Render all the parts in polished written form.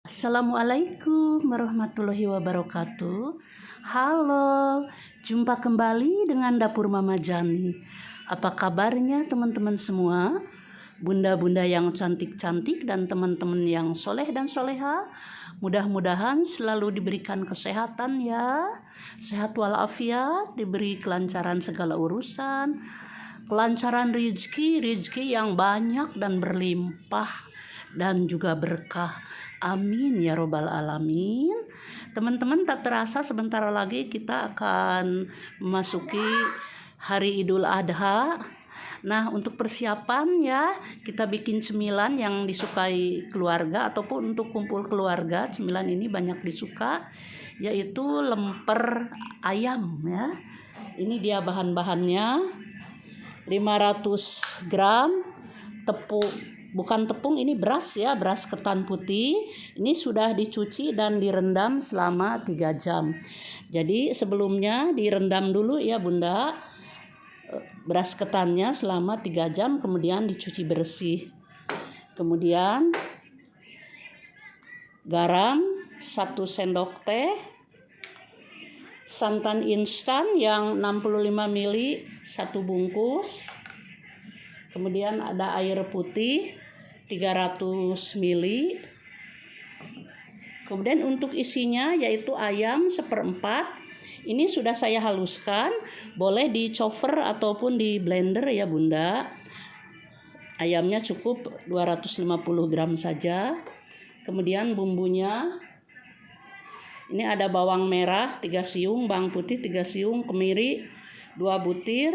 Assalamualaikum warahmatullahi wabarakatuh. Halo, jumpa kembali dengan Dapur Mama Jani. Apa kabarnya teman-teman semua? Bunda-bunda yang cantik-cantik dan teman-teman yang soleh dan soleha, mudah-mudahan selalu diberikan kesehatan ya, sehat walafiat, diberi kelancaran segala urusan, kelancaran rezeki yang banyak dan berlimpah dan juga berkah. Amin ya robbal alamin. Teman-teman, tak terasa sebentar lagi kita akan memasuki hari Idul Adha. Nah, untuk persiapan ya, kita bikin cemilan yang disukai keluarga ataupun untuk kumpul keluarga. Cemilan ini banyak disuka, yaitu lemper ayam ya. Ini dia bahan-bahannya: 500 gram tepung, bukan tepung, ini beras ya, beras ketan putih. Ini sudah dicuci dan direndam selama 3 jam. Jadi sebelumnya direndam dulu ya Bunda, beras ketannya selama 3 jam, kemudian dicuci bersih. Kemudian garam 1 sendok teh, santan instan yang 65 ml 1 bungkus. Kemudian ada air putih 300 ml. Kemudian untuk isinya yaitu ayam 1/4. Ini sudah saya haluskan, boleh di choper ataupun di blender ya Bunda. Ayamnya cukup 250 gram saja. Kemudian bumbunya, ini ada bawang merah 3 siung, bawang putih 3 siung, kemiri 2 butir,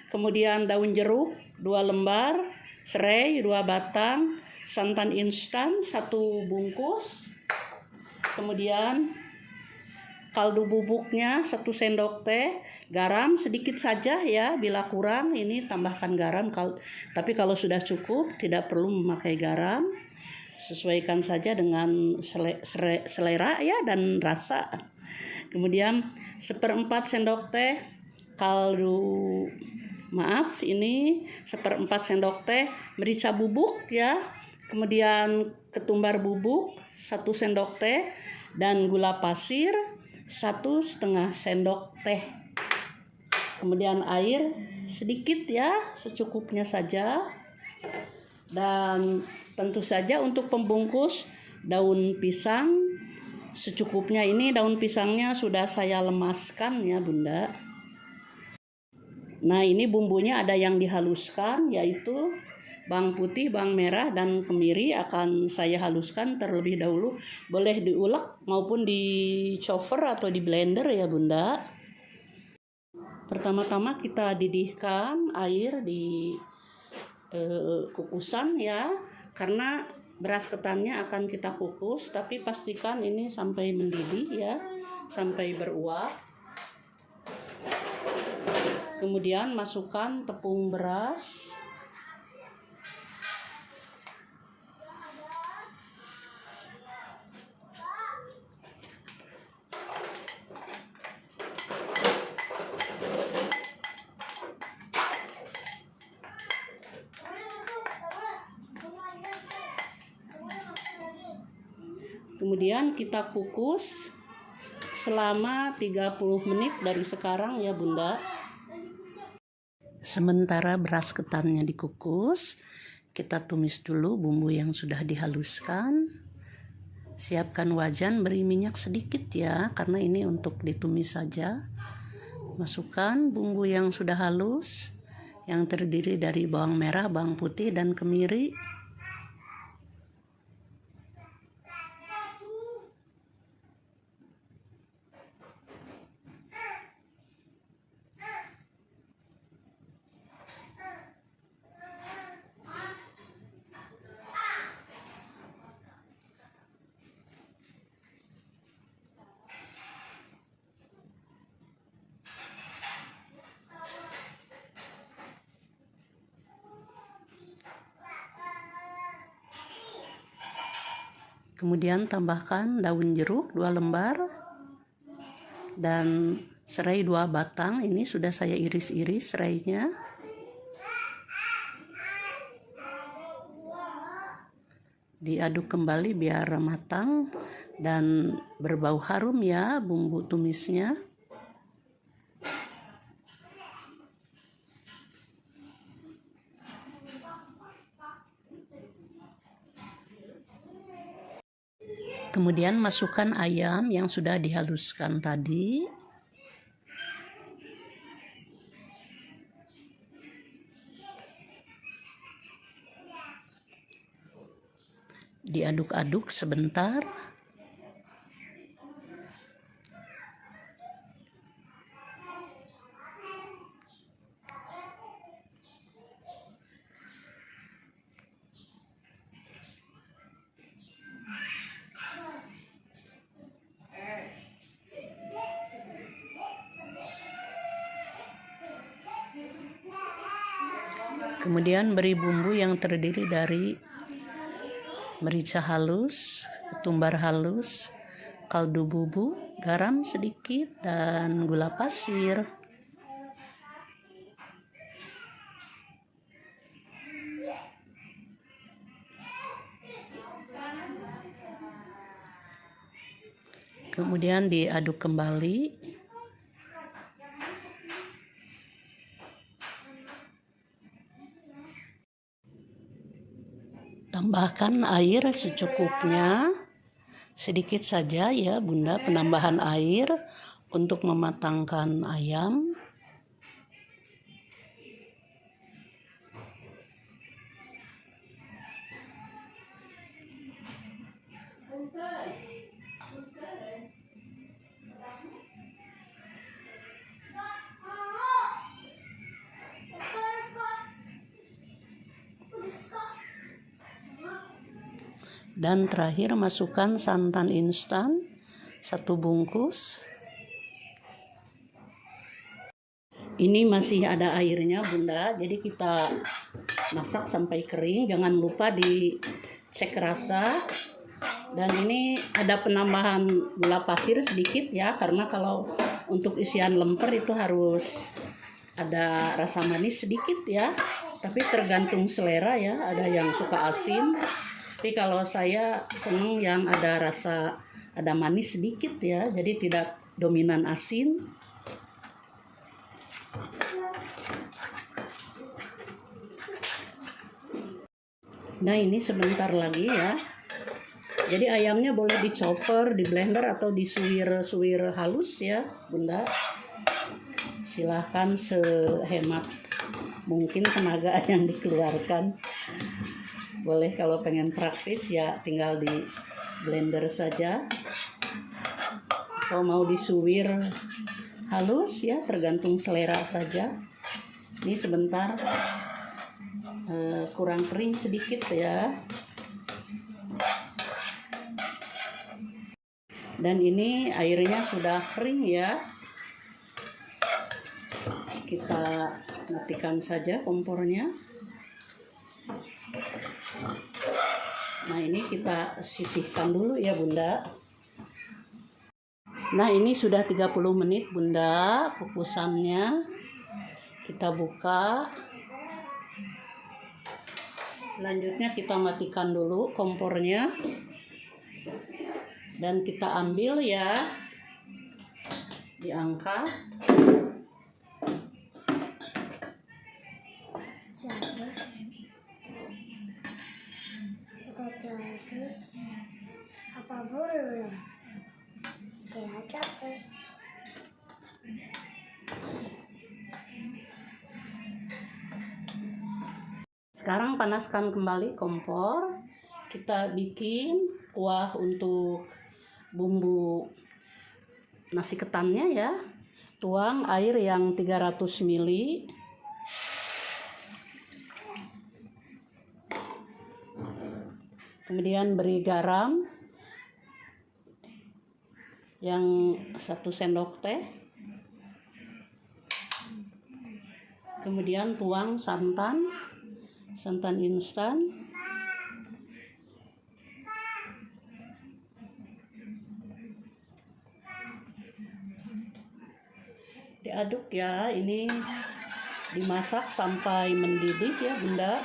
kemudian daun jeruk 2 lembar, serai 2 batang, santan instan 1 bungkus, kemudian kaldu bubuknya 1 sendok teh, garam sedikit saja ya, bila kurang ini tambahkan garam, tapi kalau sudah cukup tidak perlu memakai garam, sesuaikan saja dengan selera ya dan rasa. Kemudian 1/4 sendok teh kaldu, ini 1/4 sendok teh merica bubuk ya, kemudian ketumbar bubuk 1 sendok teh, dan gula pasir 1,5 sendok teh. Kemudian air sedikit ya, secukupnya saja. Dan tentu saja untuk pembungkus daun pisang secukupnya. Ini daun pisangnya sudah saya lemaskan ya Bunda. Nah, ini bumbunya ada yang dihaluskan, yaitu bawang putih, bawang merah, dan kemiri akan saya haluskan terlebih dahulu. Boleh diulek maupun di choper atau di blender ya Bunda. Pertama-tama kita didihkan air di kukusan ya, karena beras ketannya akan kita kukus, tapi pastikan ini sampai mendidih ya, sampai beruap. Kemudian masukkan tepung beras, kemudian kita kukus selama 30 menit dari sekarang ya Bunda. Sementara beras ketannya dikukus, kita tumis dulu bumbu yang sudah dihaluskan. Siapkan wajan, beri minyak sedikit ya, karena ini untuk ditumis saja. Masukkan bumbu yang sudah halus, yang terdiri dari bawang merah, bawang putih, dan kemiri. Kemudian tambahkan daun jeruk 2 lembar dan serai 2 batang. Ini sudah saya iris-iris serainya. Diaduk kembali biar matang dan berbau harum ya bumbu tumisnya. Kemudian masukkan ayam yang sudah dihaluskan tadi. Diaduk-aduk sebentar. Kemudian beri bumbu yang terdiri dari merica halus, ketumbar halus, kaldu bubuk, garam sedikit, dan gula pasir. Kemudian diaduk kembali. Tambahkan air secukupnya, sedikit saja ya Bunda penambahan air untuk mematangkan ayam. Dan terakhir masukkan santan instan 1 bungkus. Ini masih ada airnya Bunda, jadi kita masak sampai kering. Jangan lupa dicek rasa. Dan ini ada penambahan gula pasir sedikit ya, karena kalau untuk isian lemper itu harus ada rasa manis sedikit ya. Tapi tergantung selera ya, ada yang suka asin. Tapi kalau saya senang yang ada manis sedikit ya, jadi tidak dominan asin. Nah ini sebentar lagi ya. Jadi ayamnya boleh dichopper, di blender atau disuwir halus ya Bunda. Silahkan sehemat mungkin tenaga yang dikeluarkan. Boleh kalau pengen praktis ya tinggal di blender saja. Kalau mau disuwir halus ya tergantung selera saja. Ini sebentar kurang kering sedikit ya. Dan ini airnya sudah kering ya. Kita matikan saja kompornya. Nah ini kita sisihkan dulu ya Bunda. Nah ini sudah 30 menit Bunda kukusannya. Kita buka. Selanjutnya kita matikan dulu kompornya. Dan kita ambil ya. Diangkat. Apa belum? Kayak capek. Sekarang panaskan kembali kompor. Kita bikin kuah untuk bumbu nasi ketannya ya. Tuang air yang 300 ml. Kemudian beri garam yang 1 sendok teh. Kemudian tuang santan instan. Diaduk ya, ini dimasak sampai mendidih ya Bunda.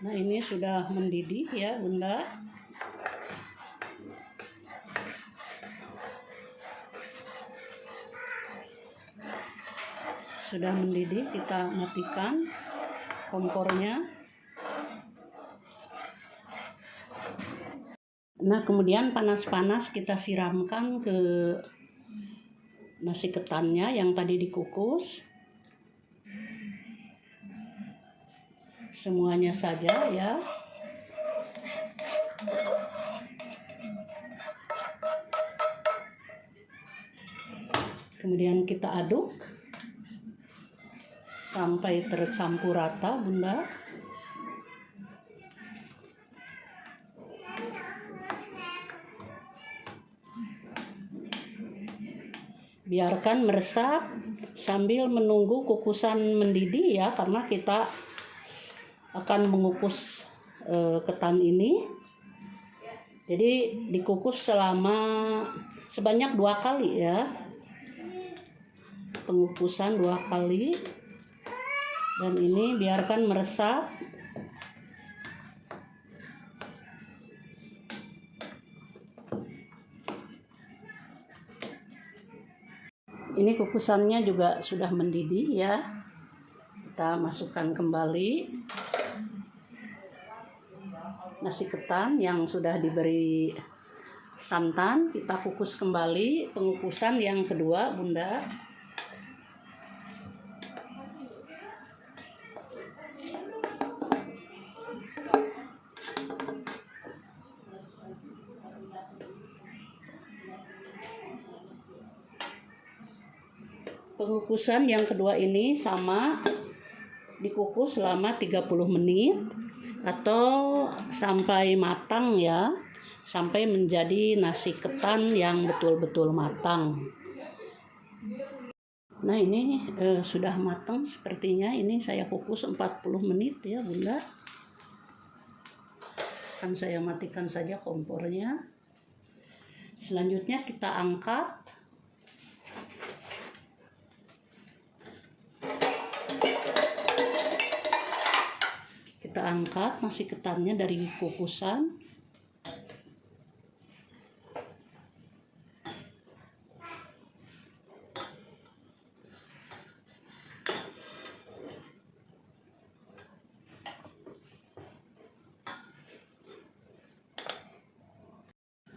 Nah, ini sudah mendidih ya Bunda. Sudah mendidih, kita matikan kompornya. Nah, kemudian panas-panas kita siramkan ke nasi ketannya yang tadi dikukus. Semuanya saja ya. Kemudian kita aduk sampai tercampur rata Bunda. Biarkan meresap sambil menunggu kukusan mendidih ya, karena kita akan mengukus ketan ini. Jadi dikukus sebanyak 2 kali ya. Pengukusan 2 kali. Dan ini biarkan meresap. Ini kukusannya juga sudah mendidih ya. Kita masukkan kembali nasi ketan yang sudah diberi santan. Kita kukus kembali pengukusan yang kedua Bunda. Pengukusan yang kedua ini sama, dikukus selama 30 menit atau sampai matang ya, sampai menjadi nasi ketan yang betul-betul matang. Nah, ini sudah matang sepertinya. Ini saya kukus 40 menit ya Bunda. Kan saya matikan saja kompornya. Selanjutnya kita angkat. Kita angkat nasi ketannya dari kukusan.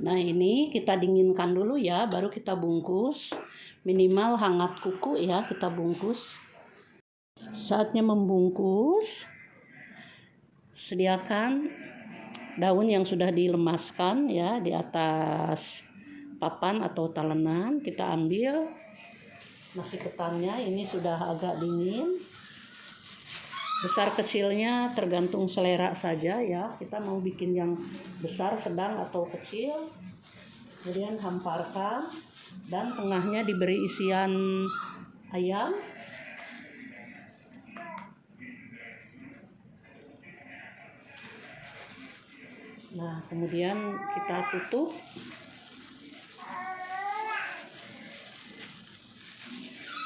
Nah, ini kita dinginkan dulu ya, baru kita bungkus. Minimal hangat kuku ya, kita bungkus. Saatnya membungkus. Sediakan daun yang sudah dilemaskan ya di atas papan atau talenan. Kita ambil nasi ketannya, ini sudah agak dingin. Besar kecilnya tergantung selera saja ya. Kita mau bikin yang besar, sedang atau kecil. Kemudian hamparkan dan tengahnya diberi isian ayam. Nah, kemudian kita tutup.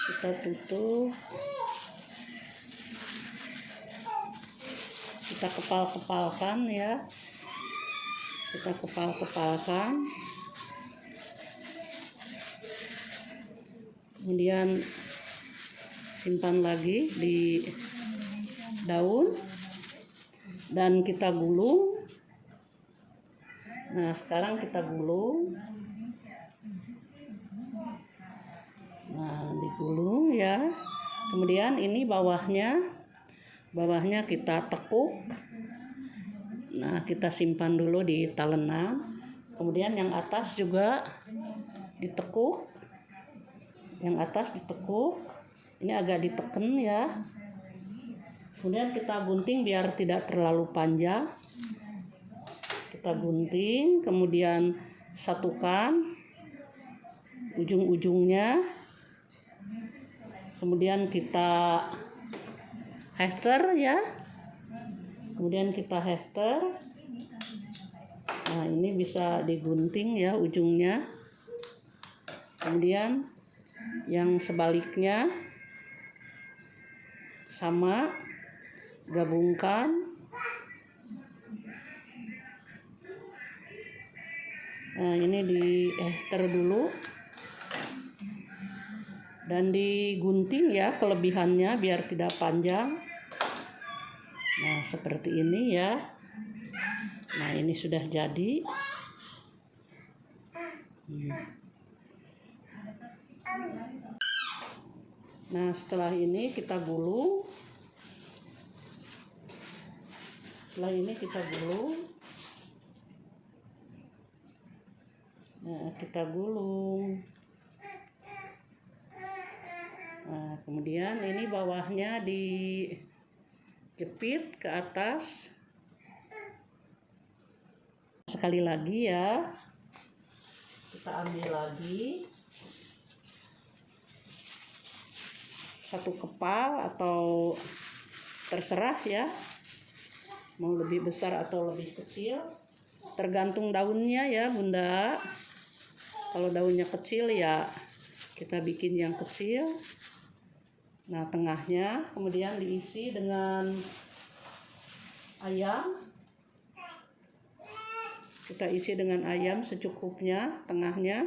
Kita tutup. Kita kepal-kepalkan ya. Kita kepal-kepalkan. Kemudian simpan lagi di daun dan kita gulung. Nah, sekarang kita gulung. Nah, digulung ya. Kemudian ini bawahnya kita tekuk. Nah, kita simpan dulu di talenan. Kemudian yang atas juga ditekuk. Yang atas ditekuk. Ini agak diteken ya. Kemudian kita gunting biar tidak terlalu panjang. Kita gunting, kemudian satukan ujung-ujungnya. Kemudian kita hefter ya. Kemudian kita hefter. Nah, ini bisa digunting ya ujungnya. Kemudian yang sebaliknya sama, gabungkan. Nah, ini dihefter dulu dan digunting ya kelebihannya biar tidak panjang. Nah, seperti ini ya. Nah, ini sudah jadi. Nah, setelah ini kita gulung. Setelah ini kita gulung. Nah, kita gulung. Nah, kemudian ini bawahnya dijepit ke atas. Sekali lagi ya. Kita ambil lagi. Satu kepal atau terserah ya, mau lebih besar atau lebih kecil, tergantung daunnya ya Bunda. Kalau daunnya kecil ya kita bikin yang kecil. Nah, tengahnya kemudian diisi dengan ayam. Kita isi dengan ayam secukupnya tengahnya.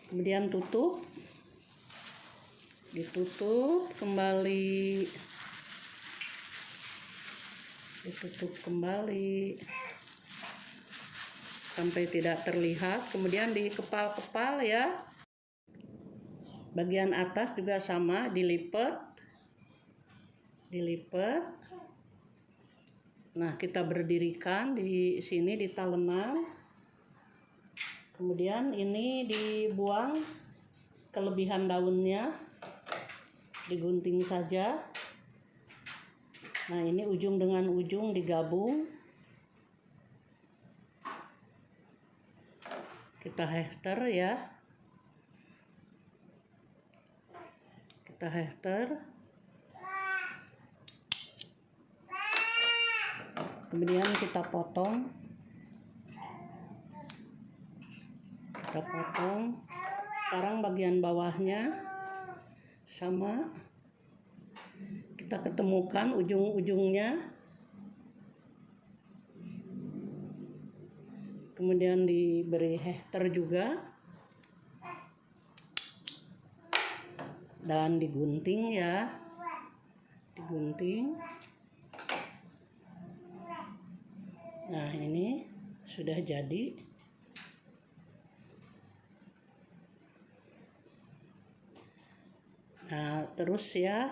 Kemudian ditutup kembali, ditutup kembali sampai tidak terlihat. Kemudian dikepal-kepal ya. Bagian atas juga sama, dilipat. Nah, kita berdirikan di sini di talenan. Kemudian ini dibuang kelebihan daunnya, digunting saja. Nah, ini ujung dengan ujung digabung. Kita hefter ya. Kita hefter. Kemudian kita potong. Kita potong. Sekarang bagian bawahnya sama. Kita ketemukan ujung-ujungnya. Kemudian diberi hefter juga. Dan digunting ya. Digunting. Nah, ini sudah jadi. Nah, terus ya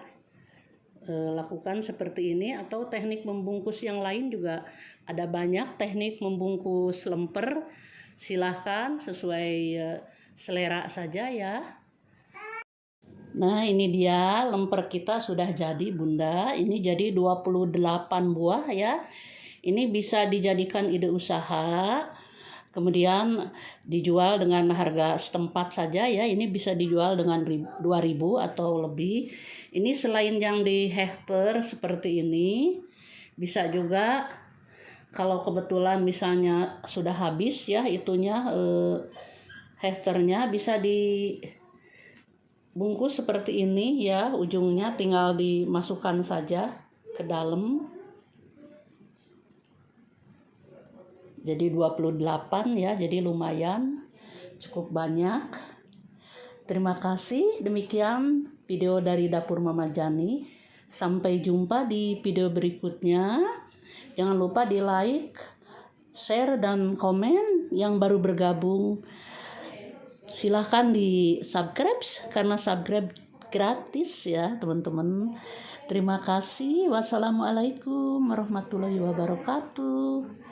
lakukan seperti ini, atau teknik membungkus yang lain juga ada banyak teknik membungkus lemper. Silahkan sesuai selera saja ya. Nah, ini dia lemper kita sudah jadi Bunda. Ini jadi 28 buah ya. Ini bisa dijadikan ide usaha. Kemudian dijual dengan harga setempat saja ya. Ini bisa dijual dengan 2.000 atau lebih. Ini selain yang di hefter seperti ini, bisa juga kalau kebetulan misalnya sudah habis ya itunya hefternya, bisa dibungkus seperti ini ya. Ujungnya tinggal dimasukkan saja ke dalam. Jadi 28 ya, jadi lumayan, cukup banyak. Terima kasih, demikian video dari Dapur Mama Jani. Sampai jumpa di video berikutnya. Jangan lupa di like, share, dan komen. Yang baru bergabung silahkan di subscribe, karena subscribe gratis ya teman-teman. Terima kasih. Wassalamualaikum warahmatullahi wabarakatuh.